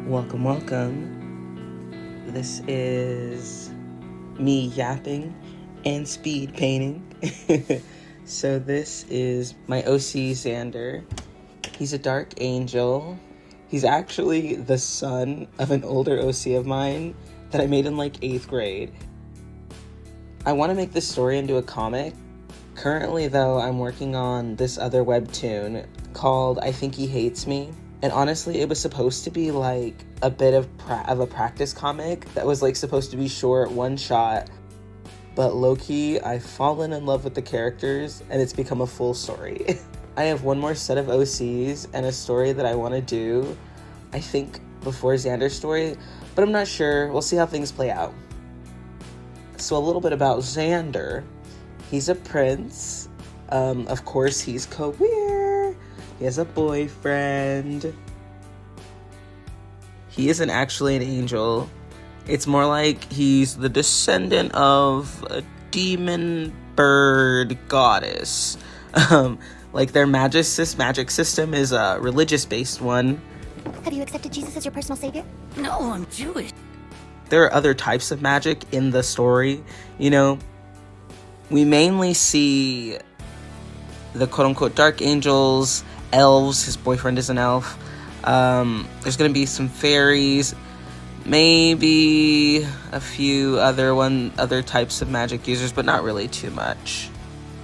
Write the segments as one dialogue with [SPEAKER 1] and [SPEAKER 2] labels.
[SPEAKER 1] Welcome, welcome. This is me yapping and speed painting. So this is my OC Xander. He's a dark angel. He's actually the son of an older OC of mine that I made in like 8th grade. I want to make this story into a comic. Currently though, I'm working on this other webtoon called I Think He Hates Me. And honestly, it was supposed to be like a bit of a practice comic that was like supposed to be short, one shot. But low-key, I've fallen in love with the characters and it's become a full story. I have one more set of OCs and a story that I want to do, I think, before Xander's story, but I'm not sure. We'll see how things play out. So a little bit about Xander. He's a prince. Of course, he's queer. He has a boyfriend. He isn't actually an angel. It's more like he's the descendant of a demon bird goddess. Like their magic system is a religious-based one.
[SPEAKER 2] Have you accepted Jesus as your personal savior? No, I'm Jewish.
[SPEAKER 1] There are other types of magic in the story. You know, we mainly see the quote-unquote dark angels, elves. His boyfriend is an elf. There's gonna be some fairies, maybe a few other types of magic users, but not really too much.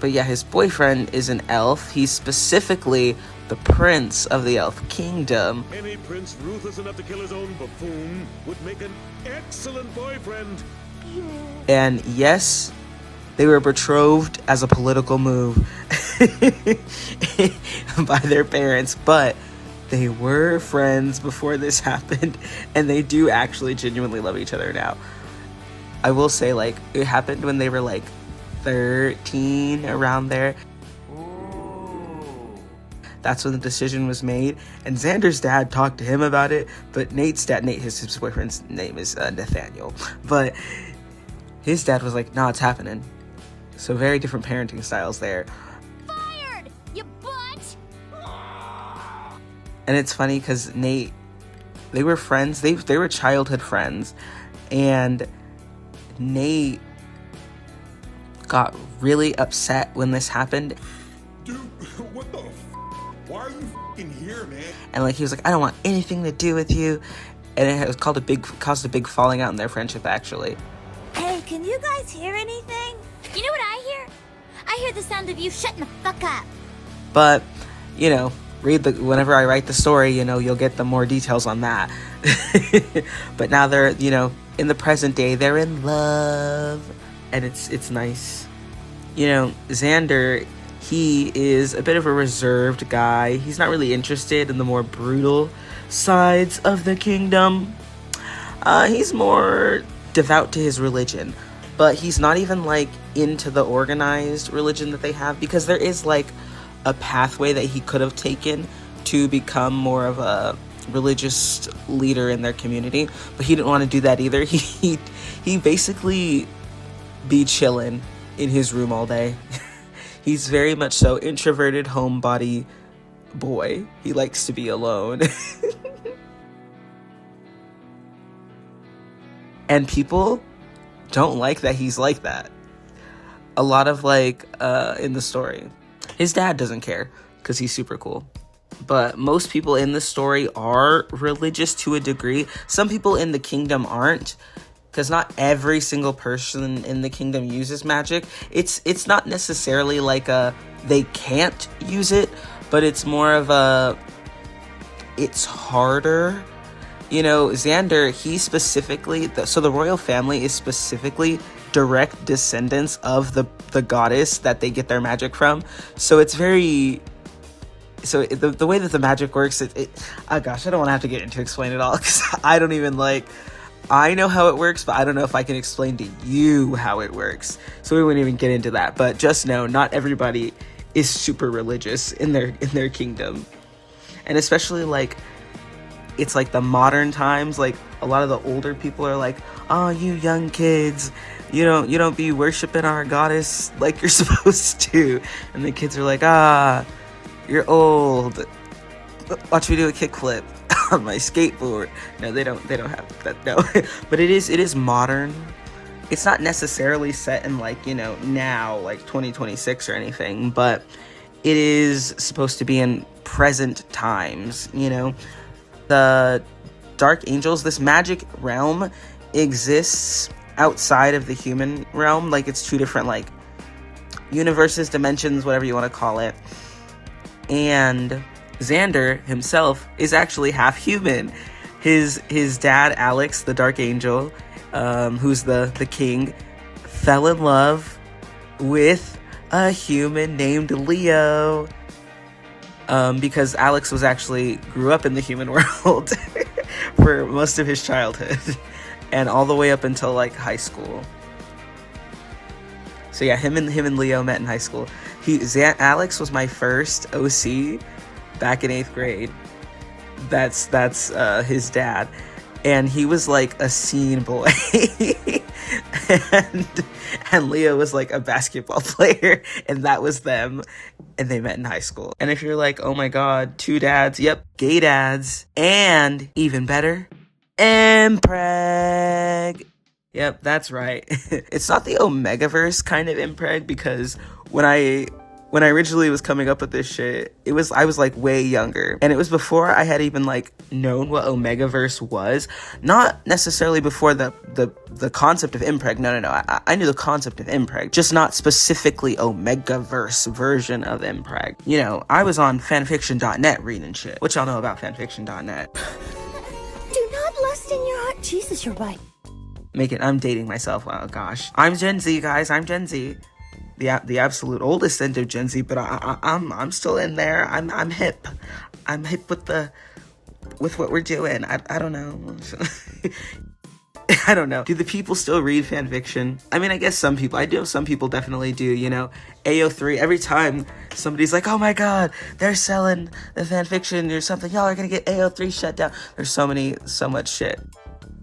[SPEAKER 1] But yeah, his boyfriend is an elf. He's specifically the prince of the elf kingdom.
[SPEAKER 3] Any prince ruthless enough to kill his own buffoon would make an excellent boyfriend.
[SPEAKER 1] And yes, they were betrothed as a political move by their parents, but they were friends before this happened, and they do actually genuinely love each other now. I will say, like, it happened when they were like 13, around there. That's when the decision was made, and Xander's dad talked to him about it, but Nate's dad, his boyfriend's name is Nathaniel, but his dad was like, nah, it's happening. So very different parenting styles there.
[SPEAKER 2] Fired, you butt!
[SPEAKER 1] And it's funny because Nate, they were friends, they were childhood friends, and Nate got really upset when this happened.
[SPEAKER 3] Dude, what the f***? Why are you f***ing here, man?
[SPEAKER 1] And like he was like, I don't want anything to do with you. And it was caused a big falling out in their friendship, actually.
[SPEAKER 2] Hey, can you guys hear anything? You know what I hear? I hear the sound of you shutting the fuck up.
[SPEAKER 1] But, you know, whenever I write the story, you know, you'll get the more details on that. But now they're, you know, in the present day, they're in love. And it's nice. You know, Xander, he is a bit of a reserved guy. He's not really interested in the more brutal sides of the kingdom. He's more devout to his religion. But he's not even, like, into the organized religion that they have, because there is, like, a pathway that he could have taken to become more of a religious leader in their community. But he didn't want to do that either. He basically be chilling in his room all day. He's very much so introverted homebody boy. He likes to be alone. And people don't like that he's like that. A lot of like in the story, his dad doesn't care because he's super cool. But most people in the story are religious to a degree. Some people in the kingdom aren't, because not every single person in the kingdom uses magic. It's not necessarily like they can't use it, but it's more of it's harder. You know, Xander, he specifically, so the royal family is specifically direct descendants of the goddess that they get their magic from. So it's very, so the way that the magic works, oh gosh, I don't want to have to get into explain it all, because I don't even I know how it works, but I don't know if I can explain to you how it works. So we wouldn't even get into that. But just know, not everybody is super religious in their kingdom. And especially like, it's like the modern times, like a lot of the older people are like, oh, you young kids, you don't be worshiping our goddess like you're supposed to. And the kids are like, you're old. Watch me do a kickflip. on my skateboard. No, they don't have that. No. But it is modern. It's not necessarily set in like, you know, now, like 2026 or anything, but it is supposed to be in present times, you know. The Dark Angels, this magic realm exists outside of the human realm. Like, it's two different, like, universes, dimensions, whatever you want to call it. And Xander himself is actually half human. His dad, Alex, the Dark Angel, who's the king, fell in love with a human named Leo. Because Alex grew up in the human world for most of his childhood and all the way up until like high school. So yeah, him and Leo met in high school. Alex was my first OC back in 8th grade. That's his dad, and he was like a scene boy. and Leo was like a basketball player, and that was them, and they met in high school. And if you're like, oh my god, 2 dads, yep, gay dads, and even better, impreg. Yep, that's right. It's not the Omegaverse kind of impreg, because when I originally was coming up with this shit, I was like way younger, and it was before I had even like known what Omegaverse was. Not necessarily before the concept of impreg. No. I knew the concept of impreg, just not specifically Omegaverse version of impreg. You know, I was on fanfiction.net reading shit. What y'all know about fanfiction.net?
[SPEAKER 2] Do not lust in your heart. Jesus, you're right.
[SPEAKER 1] I'm dating myself. Oh gosh. I'm Gen Z, guys. I'm Gen Z. The absolute oldest end of Gen Z, but I'm still in there. I'm hip. I'm hip with what we're doing. I don't know. I don't know. Do the people still read fanfiction? I mean, I guess some people. I do. Some people definitely do. You know, AO3. Every time somebody's like, "Oh my God, they're selling the fanfiction or something," y'all are gonna get AO3 shut down. There's so much shit.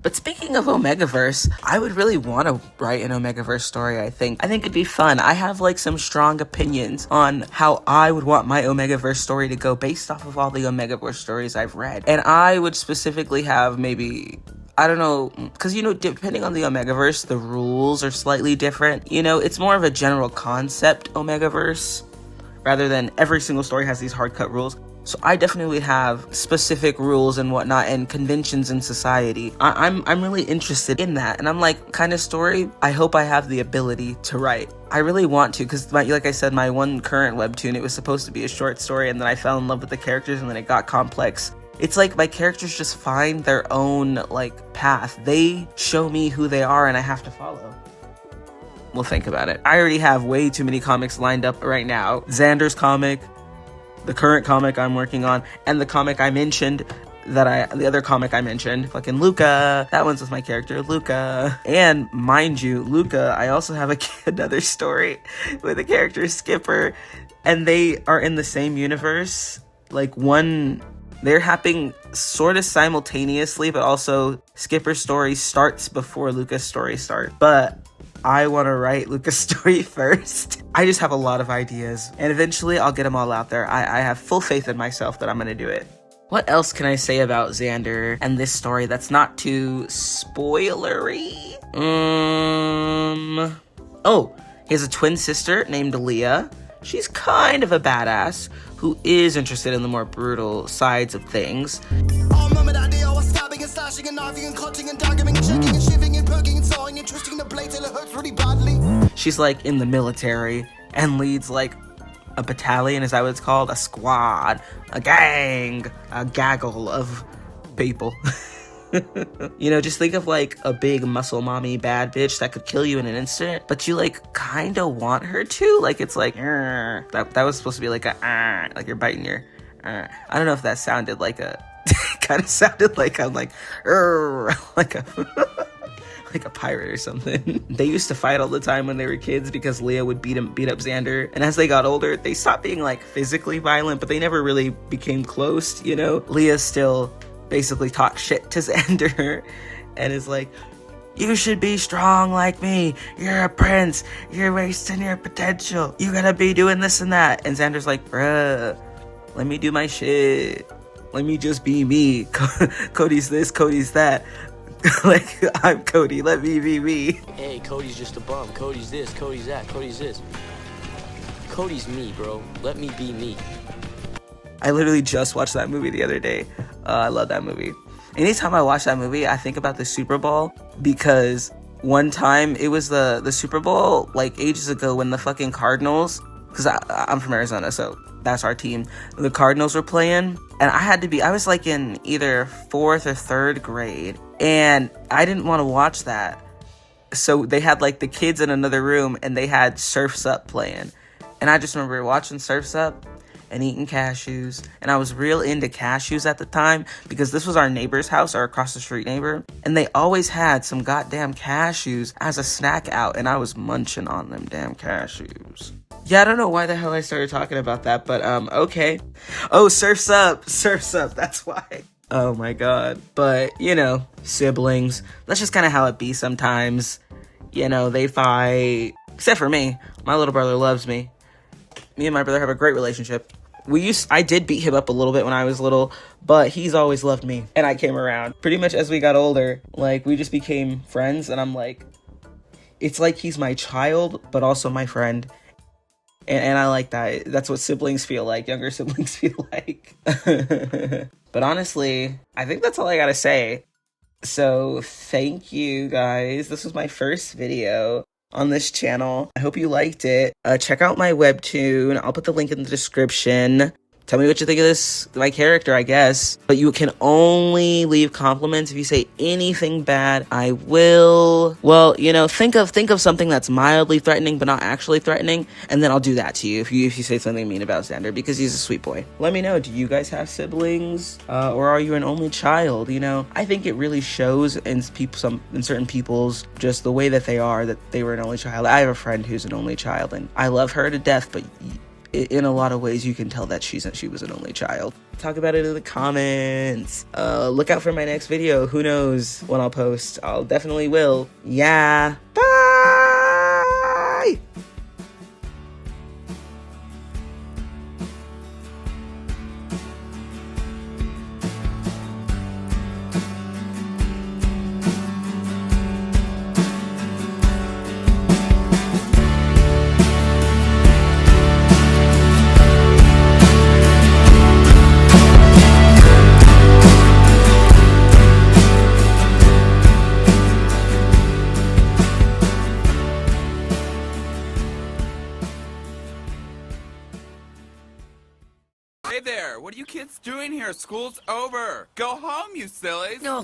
[SPEAKER 1] But speaking of Omegaverse, I would really want to write an Omegaverse story, I think. I think it'd be fun. I have, like, some strong opinions on how I would want my Omegaverse story to go based off of all the Omegaverse stories I've read. And I would specifically have maybe, I don't know, because, you know, depending on the Omegaverse, the rules are slightly different. You know, it's more of a general concept Omegaverse, rather than every single story has these hard-cut rules. So I definitely have specific rules and whatnot and conventions in society. I'm really interested in that. And I'm like, kind of story I hope I have the ability to write. I really want to, because like I said, my one current webtoon, it was supposed to be a short story, and then I fell in love with the characters, and then it got complex. It's like my characters just find their own, like, path. They show me who they are, and I have to follow. We'll think about it. I already have way too many comics lined up right now. Xander's comic, the current comic I'm working on, and the comic I mentioned, the other comic I mentioned, fucking Luca. That one's with my character, Luca. And mind you, Luca, I also have another story with the character Skipper, and they are in the same universe. Like, they're happening sort of simultaneously, but also Skipper's story starts before Luca's story starts. But I want to write Luca's story first. I just have a lot of ideas, and eventually I'll get them all out there. I have full faith in myself that I'm going to do it. What else can I say about Xander and this story that's not too spoilery? Oh, he has a twin sister named Leah. She's kind of a badass who is interested in the more brutal sides of things. She's like in the military and leads like a battalion, is that what it's called? A squad, a gang, a gaggle of people. You know, just think of like a big muscle mommy bad bitch that could kill you in an instant, but you like kind of want her to. Like, it's like, that was supposed to be like a, like you're biting your, I don't know if that sounded like a, kind of sounded like I'm like, like a, like a pirate or something. They used to fight all the time when they were kids because Leah would beat up Xander. And as they got older, they stopped being like physically violent, but they never really became close, you know? Leah still basically talks shit to Xander and is like, you should be strong like me. You're a prince. You're wasting your potential. You gotta be doing this and that. And Xander's like, bruh, let me do my shit. Let me just be me. Cody's this, Cody's that. Like, I'm Cody, let me be me.
[SPEAKER 4] Hey, Cody's just a bum. Cody's this, Cody's that, Cody's this. Cody's me, bro. Let me be me.
[SPEAKER 1] I literally just watched that movie the other day. I love that movie. Anytime I watch that movie, I think about the Super Bowl, because one time it was the Super Bowl like ages ago when the fucking Cardinals, because I'm from Arizona, so that's our team. The Cardinals were playing, and I was like in either 4th or 3rd grade, and I didn't want to watch that. So they had like the kids in another room, and they had Surf's Up playing. And I just remember watching Surf's Up and eating cashews. And I was real into cashews at the time, because this was our neighbor's house, our across the street neighbor. And they always had some goddamn cashews as a snack out, and I was munching on them damn cashews. Yeah, I don't know why the hell I started talking about that, but okay. Oh, Surf's Up, that's why. Oh my god. But, you know, siblings, that's just kind of how it be sometimes. You know, they fight. Except for me. My little brother loves me. Me and my brother have a great relationship. I did beat him up a little bit when I was little, but he's always loved me, and I came around. Pretty much as we got older, like, we just became friends, and I'm like, it's like he's my child, but also my friend. And I like that. That's what siblings feel like, younger siblings feel like. But honestly, I think that's all I gotta say. So, thank you guys. This was my first video on this channel. I hope you liked it. Check out my webtoon. I'll put the link in the description. Tell me what you think of my character, I guess. But you can only leave compliments. If you say anything bad, I will, well, you know, think of something that's mildly threatening but not actually threatening, and then I'll do that to you if you say something mean about Xander, because he's a sweet boy. Let me know, do you guys have siblings? Or are you an only child? You know, I think it really shows in certain people's just the way that they are, that they were an only child. I have a friend who's an only child, and I love her to death, but in a lot of ways, you can tell that she was an only child. Talk about it in the comments. Look out for my next video. Who knows when I'll post? I'll definitely will. Yeah. Bye!
[SPEAKER 5] Hey there, what are you kids doing here? School's over. Go home, you sillies.
[SPEAKER 6] No,